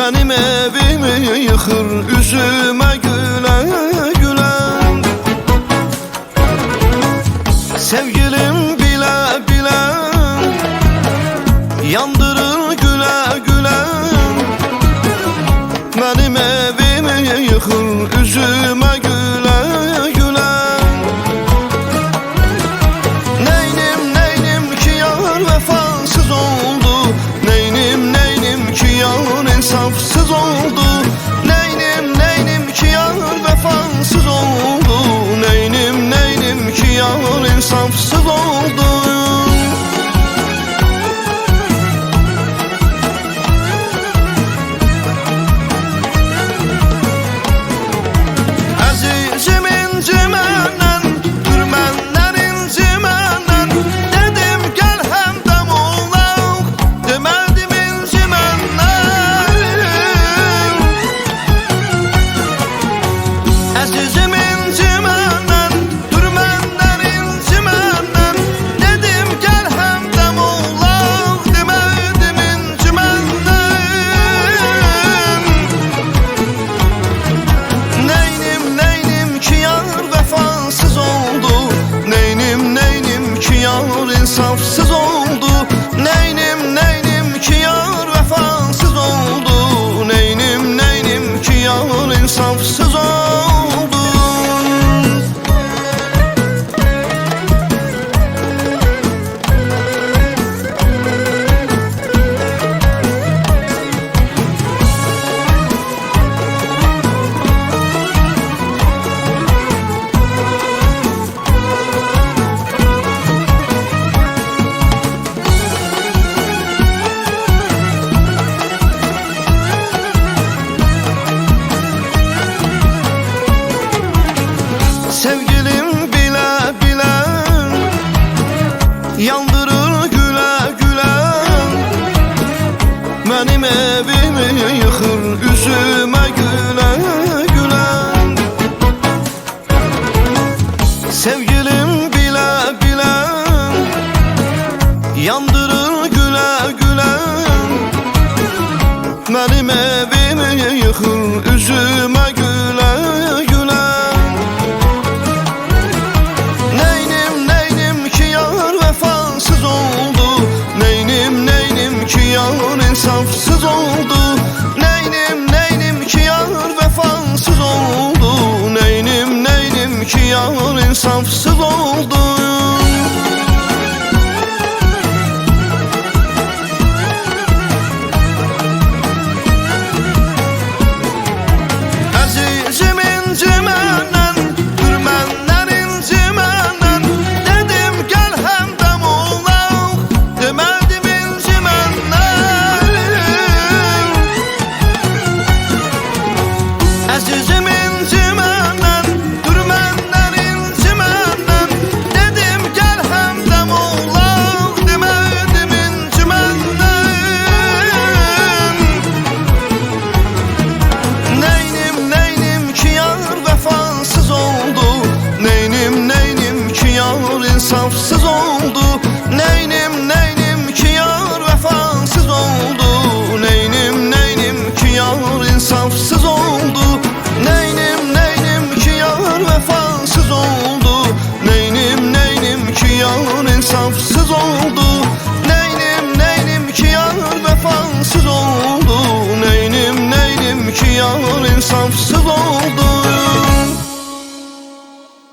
Benim evimi yıkır, üzüme güle güle. Sevgilim bile bile yandırır güle güle. Benim evimi yıkır, üzüme güle güle. Neynim neynim ki yar vefasız oldu, neynim neynim ki yar insafsız oldu. Neynim neynim ki yar vefasız oldu, neynim neynim ki yar insafsız oldu. Azizim incimenden, türmenden incimenden, dedim gel hemdem olaq, demedim incimenden. Azizim incimenden, türmenden incimenden, dedim gel hemdem olaq, demedim incimenden. Neynim neynim ki yar vefasız oldu, neynim neynim ki yar insafsız oldu. Neynim neynim ki yar vefasız oldu, neynim neynim ki yar insafsız oldu. Sevgilim bile bile yandırır güle güle. Benim evimi yıkır, üzüme güle güle. Sevgilim bile bile yandırır güle güle. Benim evimi yıkır, üzüme güle güle. Neynim neynim ki yar vefasız oldu, neynim neynim ki yar insafsız oldu. Neynim neynim ki yar vefasız oldu, neynim neynim ki yar insafsız oldu. Azizim incimenden, türmenden incimenden, dedim gel hemdem olaq, demedim incimenden. Azizim incimenden, türmenden incimenden, dedim gel hemdem olaq, demedim incimenden. Neynim neynim ki yar vefasız oldu, neynim neynim ki yar insafsız oldu. Neynim neynim ki yar vefasız oldu, neynim neynim ki yar insafsız oldu. Neynim neynim ki yar vefasız oldu, neynim neynim ki yar insafsız oldu. Neynim neynim ki yar vefasız oldu, neynim neynim ki yar insafsız oldu.